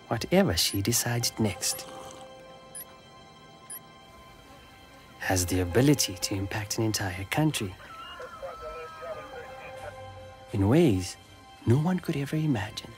whatever she decides next. Has the ability to impact an entire country in ways no one could ever imagine.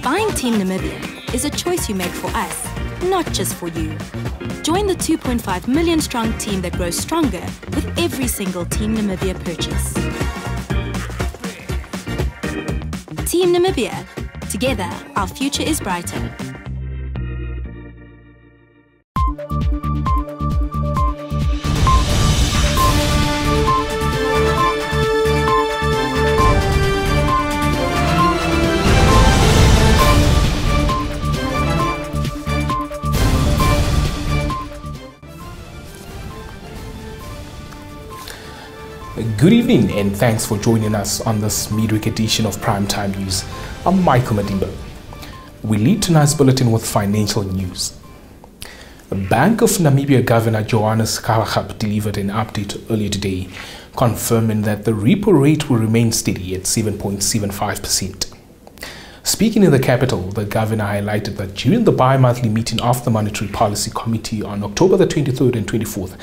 Buying Team Namibia is a choice you make for us, not just for you. Join the 2.5 million strong team that grows stronger with every single Team Namibia purchase. Team Namibia. Together, our future is brighter. Good evening and thanks for joining us on this midweek edition of Primetime News. I'm Michael Madimba. We lead tonight's bulletin with financial news. Bank of Namibia Governor Johannes Karachap delivered an update earlier today, confirming that the repo rate will remain steady at 7.75%. Speaking in the capital, the governor highlighted that during the bi-monthly meeting of the Monetary Policy Committee on October the 23rd and 24th,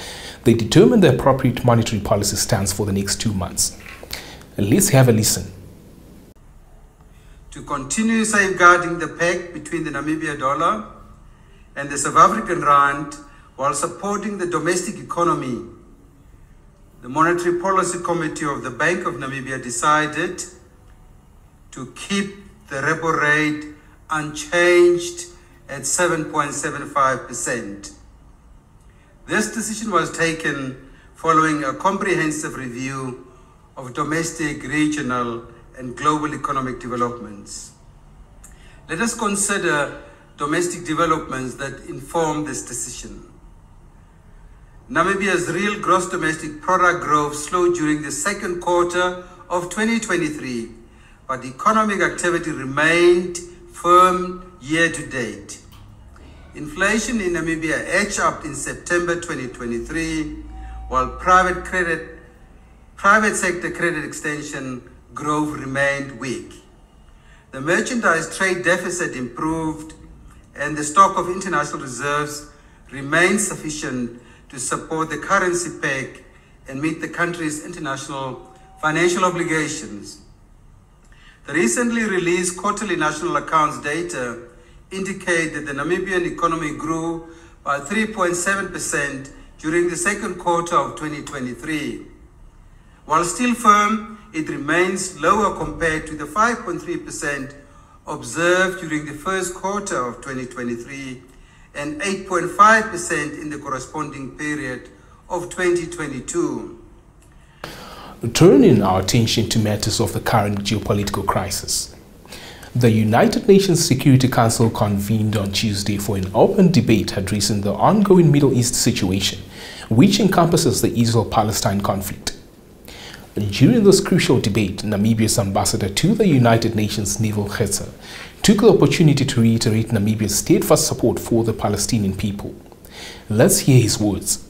they determined the appropriate monetary policy stance for the next 2 months. Let's have a listen. To continue safeguarding the peg between the Namibia dollar and the South African rand while supporting the domestic economy, the Monetary Policy Committee of the Bank of Namibia decided to keep the repo rate unchanged at 7.75%. This decision was taken following a comprehensive review of domestic, regional, and global economic developments. Let us consider domestic developments that inform this decision. Namibia's real gross domestic product growth slowed during the second quarter of 2023, but economic activity remained firm year to date. Inflation in Namibia edged up in September 2023, while private sector credit extension growth remained weak. The merchandise trade deficit improved, and the stock of international reserves remained sufficient to support the currency peg and meet the country's international financial obligations. The recently released quarterly national accounts data indicate that the Namibian economy grew by 3.7% during the second quarter of 2023. While still firm, it remains lower compared to the 5.3% observed during the first quarter of 2023 and 8.5% in the corresponding period of 2022. Turning our attention to matters of the current geopolitical crisis. The United Nations Security Council convened on Tuesday for an open debate addressing the ongoing Middle East situation, which encompasses the Israel-Palestine conflict. During this crucial debate, Namibia's ambassador to the United Nations, Neville Getzer, took the opportunity to reiterate Namibia's steadfast support for the Palestinian people. Let's hear his words.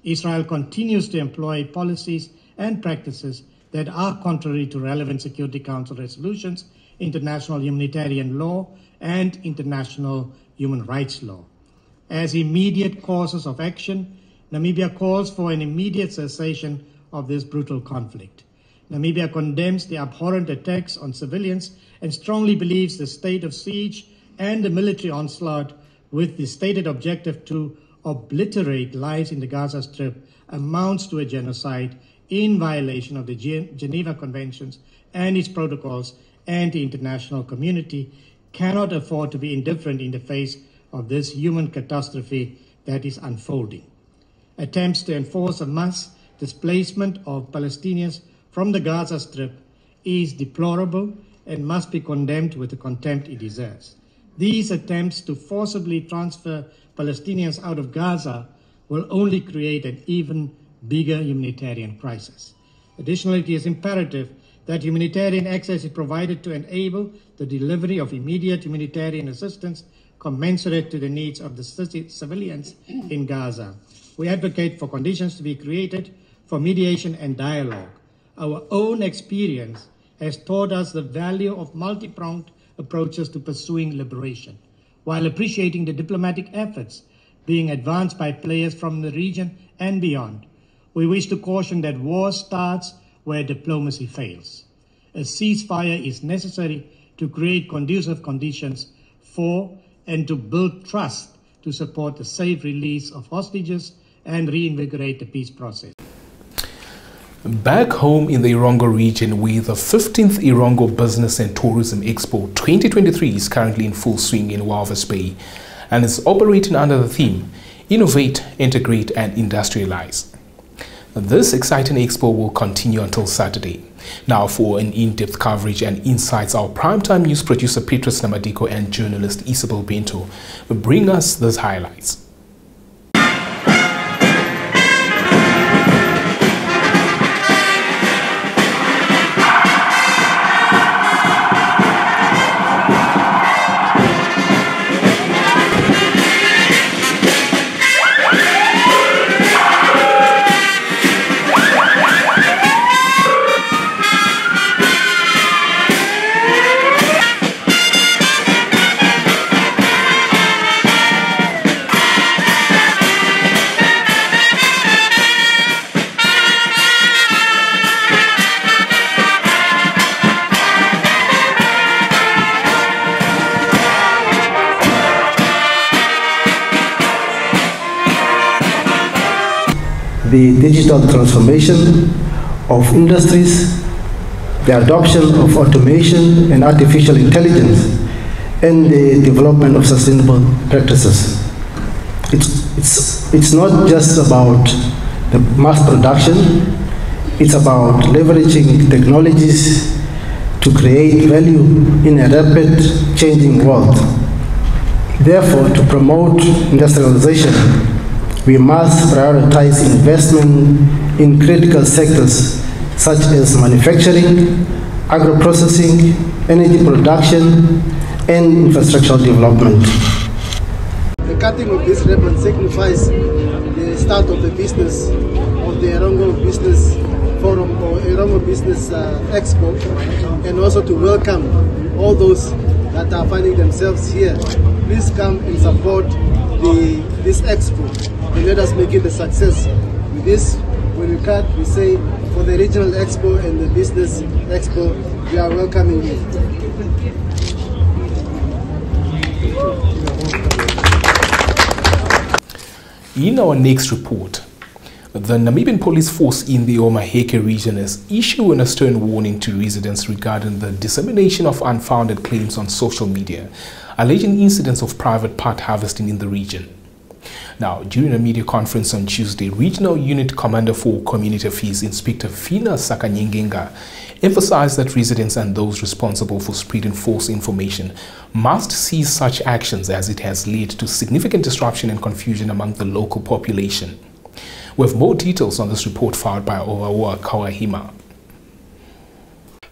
Israel continues to employ policies and practices that are contrary to relevant Security Council resolutions, international humanitarian law, and international human rights law. As immediate causes of action, Namibia calls for an immediate cessation of this brutal conflict. Namibia condemns the abhorrent attacks on civilians and strongly believes the state of siege and the military onslaught with the stated objective to obliterate lives in the Gaza Strip amounts to a genocide in violation of the Geneva Conventions and its protocols, and the international community cannot afford to be indifferent in the face of this human catastrophe that is unfolding. Attempts to enforce a mass displacement of Palestinians from the Gaza Strip is deplorable and must be condemned with the contempt it deserves. These attempts to forcibly transfer Palestinians out of Gaza will only create an even bigger humanitarian crisis. Additionally, it is imperative that humanitarian access is provided to enable the delivery of immediate humanitarian assistance commensurate to the needs of the civilians in Gaza. We advocate for conditions to be created for mediation and dialogue. Our own experience has taught us the value of multi-pronged approaches to pursuing liberation, while appreciating the diplomatic efforts being advanced by players from the region and beyond. We wish to caution that war starts where diplomacy fails. A ceasefire is necessary to create conducive conditions for and to build trust to support the safe release of hostages and reinvigorate the peace process. Back home in the Irongo region, where the 15th Irongo Business and Tourism Expo 2023 is currently in full swing in Walvis Bay and is operating under the theme Innovate, Integrate and Industrialize. This exciting expo will continue until Saturday. Now, for an in-depth coverage and insights, our primetime news producer Petrus Namadiko and journalist Isabel Bento will bring us these highlights. The digital transformation of industries, the adoption of automation and artificial intelligence, and the development of sustainable practices. It's not just about the mass production, it's about leveraging technologies to create value in a rapid changing world. Therefore, to promote industrialization, we must prioritize investment in critical sectors such as manufacturing, agro-processing, energy production, and infrastructural development. The cutting of this ribbon signifies the start of the business of the Irongo Business Forum or Irongo Business Expo, and also to welcome all those that are finding themselves here. Please come and support this expo. And let us make it a success. With this, when we cut, we say for the regional expo and the business expo, we are welcoming you. In our next report, the Namibian police force in the Omaheke region has issued a stern warning to residents regarding the dissemination of unfounded claims on social media, alleging incidents of private part harvesting in the region. Now, during a media conference on Tuesday, Regional Unit Commander for Community Affairs Inspector Fina Sakanyengenga emphasized that residents and those responsible for spreading false information must cease such actions, as it has led to significant disruption and confusion among the local population. We have more details on this report filed by Owawa Kawahima.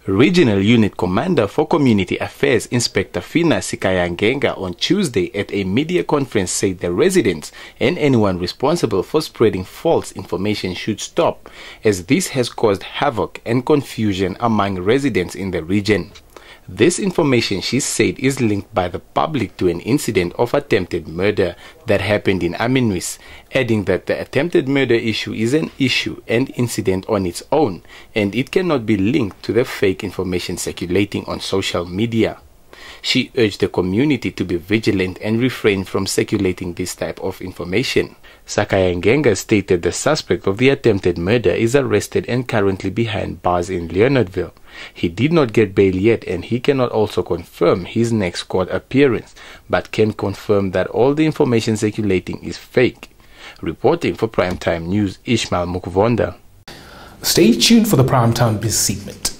Regional Unit Commander for Community Affairs Inspector Fina Sikayangenga on Tuesday at a media conference said the residents and anyone responsible for spreading false information should stop, as this has caused havoc and confusion among residents in the region. This information, she said, is linked by the public to an incident of attempted murder that happened in Aminwis, adding that the attempted murder issue is an issue and incident on its own, and it cannot be linked to the fake information circulating on social media. She urged the community to be vigilant and refrain from circulating this type of information. Sakayangenga stated the suspect of the attempted murder is arrested and currently behind bars in Leonardville. He did not get bail yet, and he cannot also confirm his next court appearance, but can confirm that all the information circulating is fake. Reporting for Primetime News, Ishmael Mukvonda. Stay tuned for the Primetime Biz segment.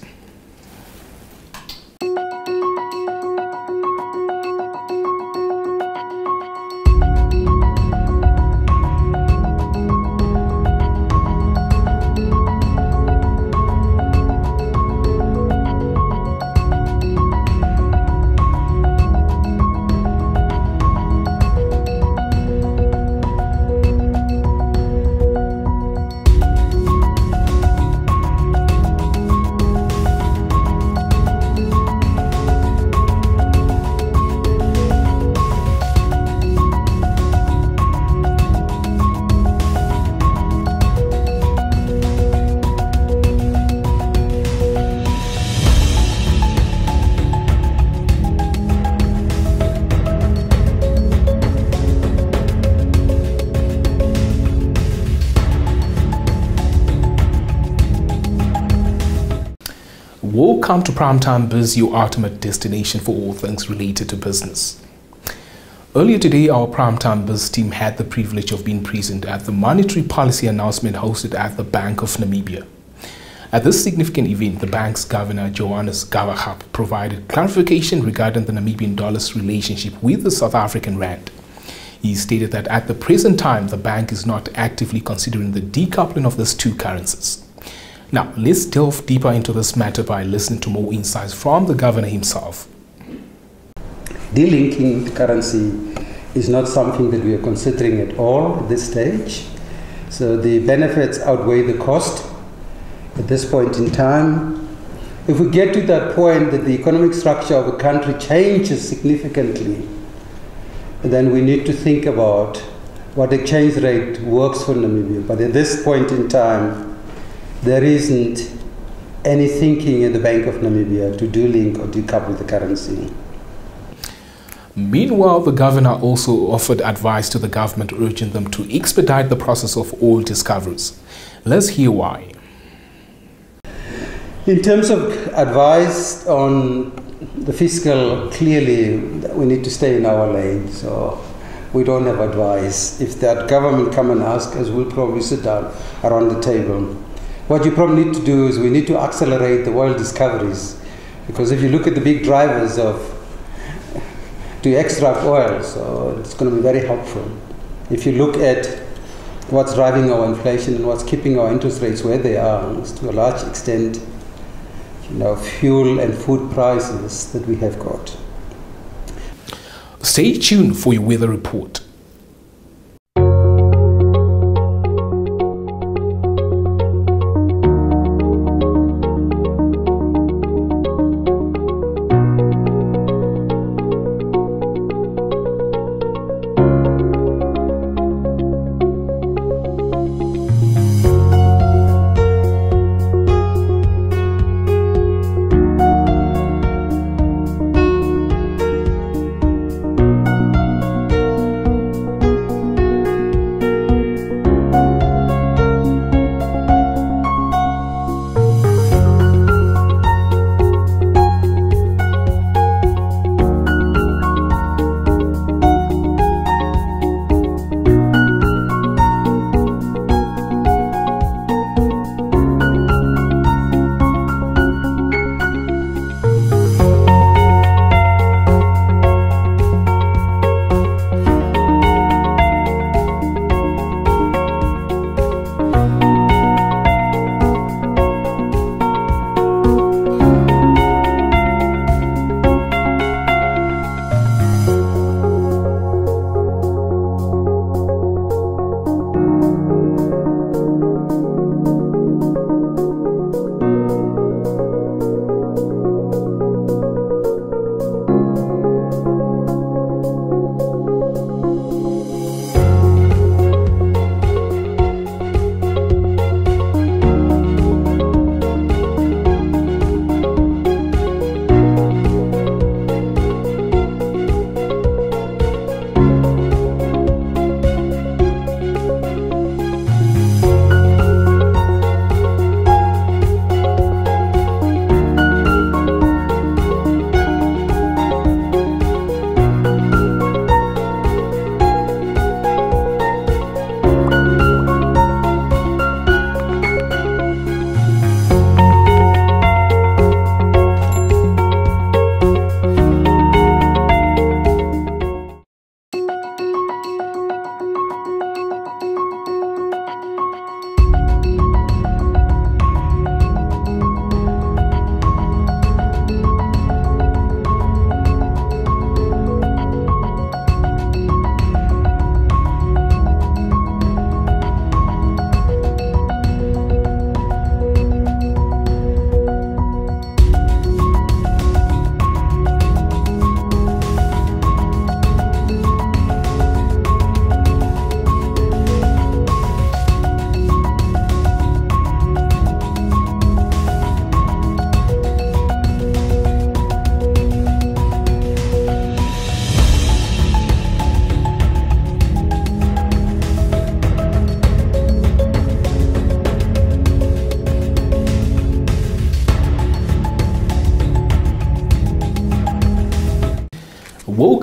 Welcome to Primetime Biz, your ultimate destination for all things related to business. Earlier today, our Primetime Biz team had the privilege of being present at the monetary policy announcement hosted at the Bank of Namibia. At this significant event, the bank's governor, Johannes Gavagap, provided clarification regarding the Namibian dollar's relationship with the South African rand. He stated that at the present time, the bank is not actively considering the decoupling of these two currencies. Now, let's delve deeper into this matter by listening to more insights from the governor himself. Delinking the currency is not something that we are considering at all at this stage. So the benefits outweigh the cost at this point in time. If we get to that point that the economic structure of a country changes significantly, then we need to think about what exchange rate works for Namibia. But at this point in time, there isn't any thinking in the Bank of Namibia to delink or decouple the currency. Meanwhile, the governor also offered advice to the government, urging them to expedite the process of oil discoveries. Let's hear why. In terms of advice on the fiscal, clearly we need to stay in our lane. So we don't have advice. If that government come and ask us, we'll probably sit down around the table. What you probably need to do is we need to accelerate the oil discoveries, because if you look at the big drivers to extract oil, so it's going to be very helpful. If you look at what's driving our inflation and what's keeping our interest rates where they are, is to a large extent, fuel and food prices that we have got. Stay tuned for your weather report.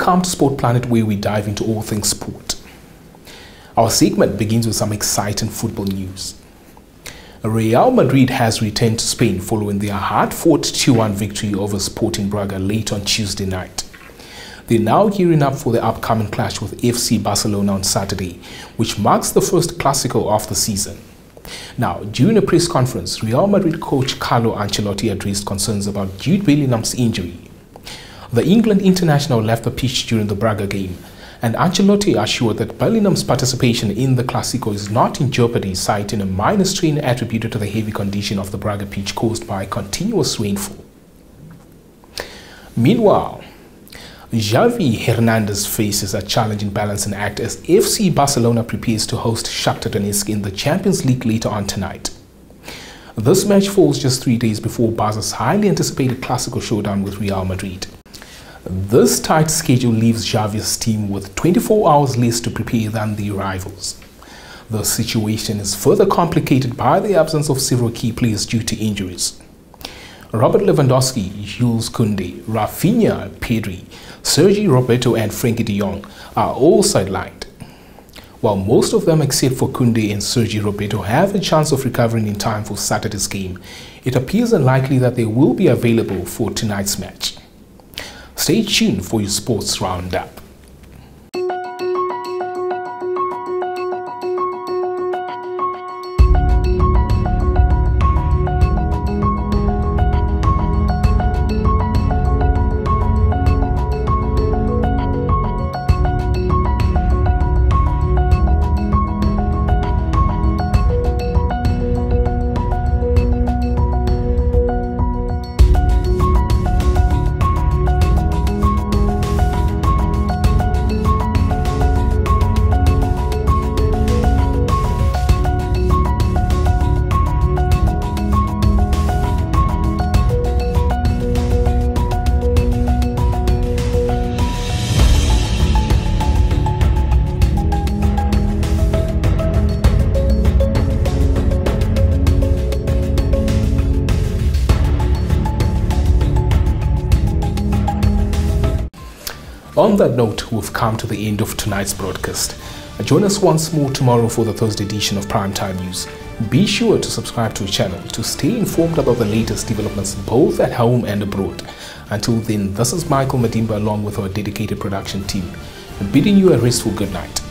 Welcome to Sport Planet, where we dive into all things sport. Our segment begins with some exciting football news. Real Madrid has returned to Spain following their hard-fought 2-1 victory over Sporting Braga late on Tuesday night. They're now gearing up for the upcoming clash with FC Barcelona on Saturday, which marks the first Clásico of the season. Now, during a press conference, Real Madrid coach Carlo Ancelotti addressed concerns about Jude Bellingham's injury. The England international left the pitch during the Braga game, and Ancelotti assured that Bellingham's participation in the Clásico is not in jeopardy, citing a minor strain attributed to the heavy condition of the Braga pitch caused by continuous rainfall. Meanwhile, Xavi Hernandez faces a challenging balancing act as FC Barcelona prepares to host Shakhtar Donetsk in the Champions League later on tonight. This match falls just 3 days before Barca's highly anticipated Clásico showdown with Real Madrid. This tight schedule leaves Xavi's team with 24 hours less to prepare than the rivals. The situation is further complicated by the absence of several key players due to injuries. Robert Lewandowski, Jules Koundé, Rafinha, Pedri, Sergi Roberto and Frenkie de Jong are all sidelined. While most of them except for Koundé and Sergi Roberto have a chance of recovering in time for Saturday's game, it appears unlikely that they will be available for tonight's match. Stay tuned for your sports roundup. On that note, we've come to the end of tonight's broadcast. Join us once more tomorrow for the Thursday edition of Primetime News. Be sure to subscribe to our channel to stay informed about the latest developments both at home and abroad. Until then, this is Michael Madimba along with our dedicated production team, bidding you a restful good night.